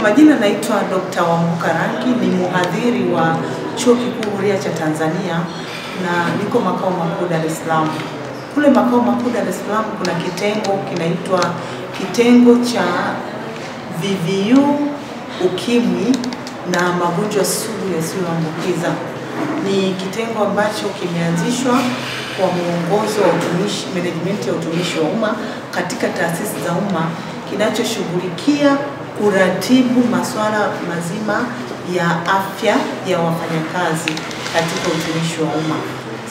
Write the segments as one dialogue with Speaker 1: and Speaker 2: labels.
Speaker 1: majina naitwa Dr. Wambuka Rangi, ni mhadhiri wa Chuo Kikuu Huria cha Tanzania na niko makao makuu Dar es Salaam. Kule makao makuu Dar es Salaam kuna kitengo kinaitwa kitengo cha VVU, ukimwi na magonjwa sugu yasiyoambukiza. Ni kitengo ambacho kimeanzishwa kwa muongozo wa utumishi, management ya utumishi wa umma katika taasisi za umma, kinachoshughulikia kuratibu masuala mazima ya afya ya wafanyakazi katika utumishi wa umma.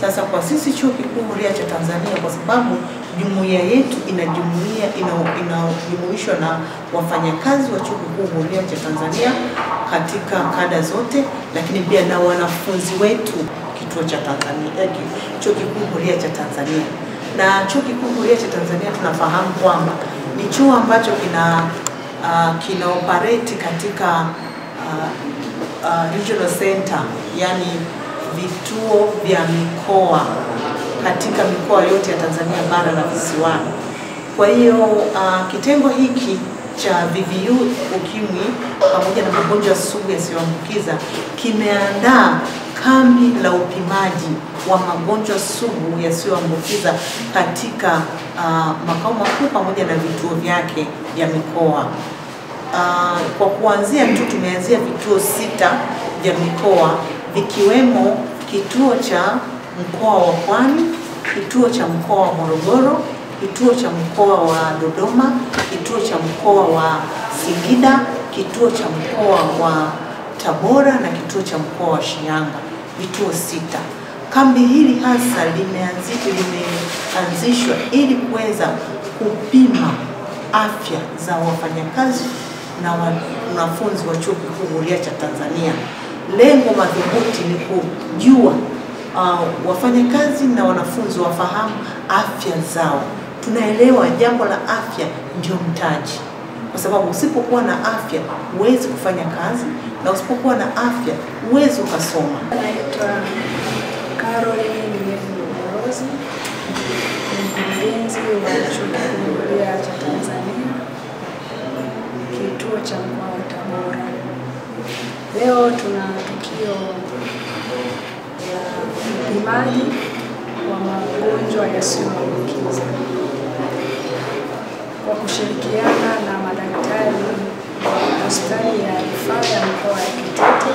Speaker 1: Sasa kwa sisi Chuo Kikuu Huria cha Tanzania, kwa sababu jumuiya yetu inajumuishwa na wafanyakazi wa Chuo Kikuu Huria cha Tanzania katika kada zote, lakini pia na wanafunzi wetu kituo cha Tanzania, Chuo Kikuu Huria cha Tanzania. Na Chuo Kikuu Huria cha Tanzania tunafahamu kwamba ni chuo ambacho kina operate katika regional center, yani vituo vya mikoa katika mikoa yote ya Tanzania bara na visiwani. Kwa hiyo kitengo hiki cha VVU, ukimwi pamoja na magonjwa sugu yasiyoambukiza kimeandaa kambi la upimaji wa magonjwa sugu yasiyoambukiza katika makao makuu pamoja na vituo vyake vya mikoa. Kwa kuanzia tu tumeanzia vituo 6 vya mikoa, vikiwemo kituo cha mkoa wa Pwani, kituo cha mkoa wa Morogoro, kituo cha mkoa wa Dodoma, kituo cha mkoa wa Singida, kituo cha mkoa wa Tabora na kituo cha mkoa wa Shinyanga, vituo 6. Kambi hili hasa limeanzishwa ili kuweza kupima afya za wafanyakazi na wanafunzi wa Chuo Kikuu Huria cha Tanzania. Lengo madhubuti ni kujua wafanyakazi na wanafunzi wafahamu afya zao. Tunaelewa jambo la afya ndio mtaji, kwa sababu usipokuwa na afya huwezi kufanya kazi, na usipokuwa na afya huwezi ukasoma.
Speaker 2: Naitwa Caroline Mlozi, mkurugenzi wa Chuo Kikuu Huria cha Tanzania, kituo cha mkoa wa Tabora. Leo tuna tukio la upimaji wa magonjwa yasiyoambukiza kwa kushirikiana na madaktari wa hospitali ya rufaa ya mkoa wa Kitete.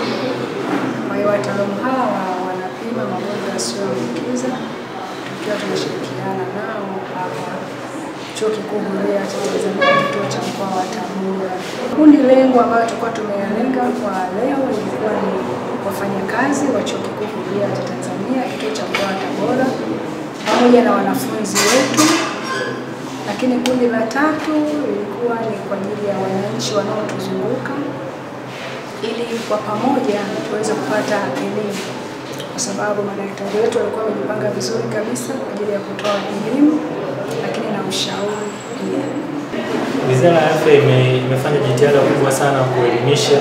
Speaker 2: Kwa hiyo wataalamu hawa wanapima magonjwa yasiyoambukiza tukiwa tunashirikiana nao hapa Chuo Kikuu Huria cha Tanzania, kituo cha mkoa wa Tabora. Kundi lengo ambalo tulikuwa tumeyalenga kwa leo ilikuwa ni wafanyakazi wa Chuo Kikuu Huria cha Tanzania, kituo cha mkoa wa Tabora, pamoja na wanafunzi wetu. Lakini kundi la tatu ilikuwa ni kwa ajili ya wananchi wanaotuzunguka, ili kwa pamoja tuweze kupata elimu, kwa sababu madaktari wetu walikuwa wamejipanga vizuri kabisa kwa ajili ya kutoa elimu lakini na ushauri pia.
Speaker 3: Wizara ya Afya imefanya jitihada kubwa sana kuelimisha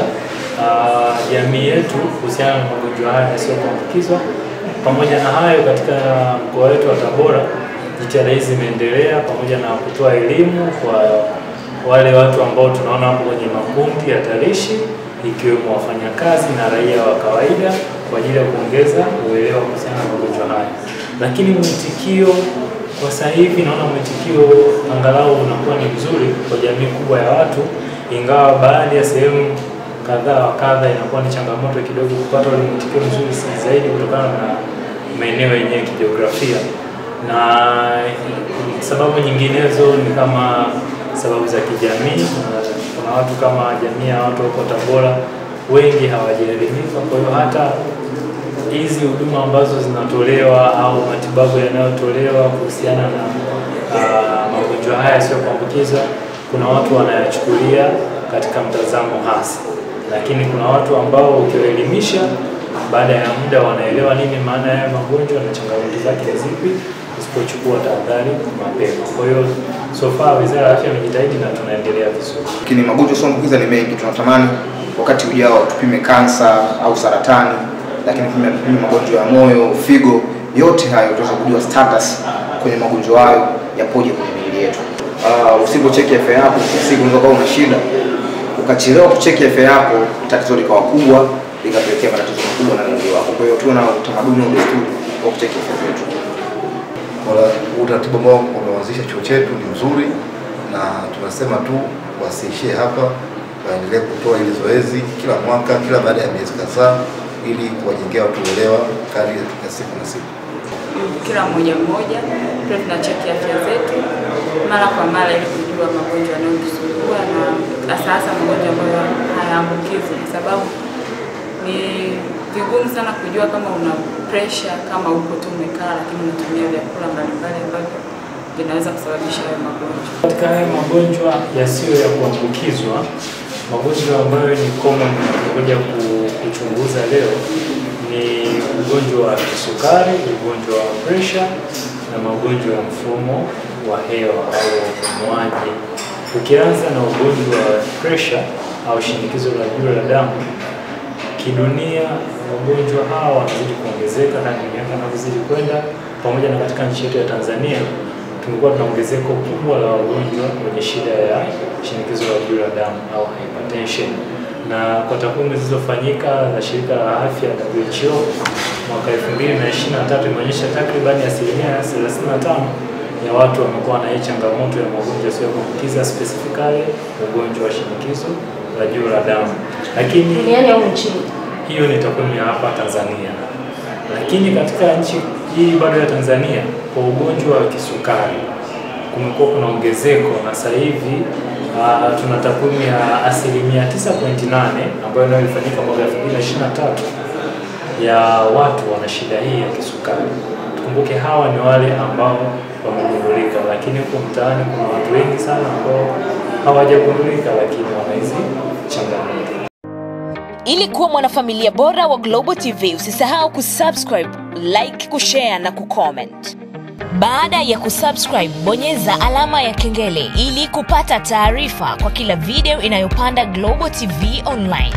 Speaker 3: jamii yetu kuhusiana na magonjwa haya yasiyoambukizwa. Pamoja na hayo, katika mkoa wetu wa Tabora jitihada hizi zimeendelea pamoja na kutoa elimu kwa wale watu ambao tunaona hapo kwenye makundi hatarishi, ikiwemo wafanyakazi na raia wa kawaida, kwa ajili ya kuongeza uelewa kuhusiana na magonjwa haya. Lakini mwitikio kwa sasa hivi, naona mwitikio angalau unakuwa ni mzuri kwa jamii kubwa ya watu, ingawa baadhi ya sehemu kadhaa inakuwa ni changamoto kidogo kupata ule mwitikio mzuri zaidi kutokana na maeneo yenyewe kijiografia. Na sababu nyinginezo ni kama sababu za kijamii. Kuna watu kama jamii ya watu huko Tabora wengi hawajaelimika, kwa hiyo hata hizi huduma ambazo zinatolewa au matibabu yanayotolewa kuhusiana na magonjwa haya yasiyoambukiza, kuna watu wanayachukulia katika mtazamo hasi, lakini kuna watu ambao ukiwaelimisha baada ya muda wanaelewa nini maana ya magonjwa na changamoto zake ni zipi usipochukua tahadhari mapema. Kwa hiyo so far Wizara ya Afya imejitahidi na tunaendelea vizuri.
Speaker 4: Lakini magonjwa yasiyoambukiza ni mengi. Tunatamani wakati ujao tupime kansa au saratani, lakini tupime magonjwa ya moyo, figo, yote hayo tutaweza kujua status kwenye magonjwa hayo yapoje kwenye miili yetu. Usipocheki afya yako, siku unaweza kuwa una shida ukachelewa kucheki afya yako, tatizo likawa kubwa, likapelekea matatizo makubwa na mwili wako. Kwa hiyo tuwe na utamaduni na desturi wa kucheki afya zetu.
Speaker 5: Utaratibu ambao umeanzisha chuo chetu ni mzuri, na tunasema tu wasiishie hapa, waendelee kutoa hili zoezi kila mwaka, kila baada ya miezi kadhaa, ili kuwajengea watu uelewa kadri ya siku na siku.
Speaker 6: Kila mmoja pia tunacheki afya zetu mara kwa mara ili kujua magonjwa yanayotusumbua, na hasa magonjwa ambayo hayaambukizi, kwa sababu ni vigumu sana kujua kama una pressure kama uko tu umekaa, lakini unatumia vyakula mbalimbali ambavyo vinaweza kusababisha hayo magonjwa.
Speaker 3: Katika haya magonjwa yasiyo ya kuambukizwa, magonjwa ambayo ni common kuja kuchunguza leo ni ugonjwa wa kisukari, ugonjwa wa pressure na magonjwa ya mfumo wa hewa au upumuaji. Ukianza na ugonjwa wa pressure au shinikizo la juu la damu, kidunia wagonjwa hawa wanazidi kuongezeka na miaka inavyozidi kwenda. Pamoja na katika nchi yetu ya Tanzania tumekuwa tuna ongezeko kubwa la wagonjwa wenye shida ya shinikizo la juu la damu au hypertension. Na kwa takwimu zilizofanyika za shirika la afya WHO mwaka 2023 imeonyesha takriban 35% ya watu wamekuwa na hii changamoto ya magonjwa yasiyo kuambukiza, specifically ugonjwa wa shinikizo la juu la damu. Lakini
Speaker 7: duniani au nchini,
Speaker 3: hiyo ni takwimu ya hapa Tanzania. Lakini katika nchi hii bado ya Tanzania, kwa ugonjwa wa kisukari kumekuwa kuna ongezeko, na sasa hivi tuna takwimu ya 9.8 ambayo nayo ilifanyika mwaka 2023 ya watu wana shida hii ya kisukari. Tukumbuke hawa ni wale ambao wamegundulika, lakini huko mtaani kuna watu wengi sana ambao hawajagundulika lakini wana hizi changamoto.
Speaker 8: Ili kuwa mwanafamilia bora wa Global TV, usisahau kusubscribe, like, kushare na kucomment. Baada ya kusubscribe, bonyeza alama ya kengele ili kupata taarifa kwa kila video inayopanda Global TV Online.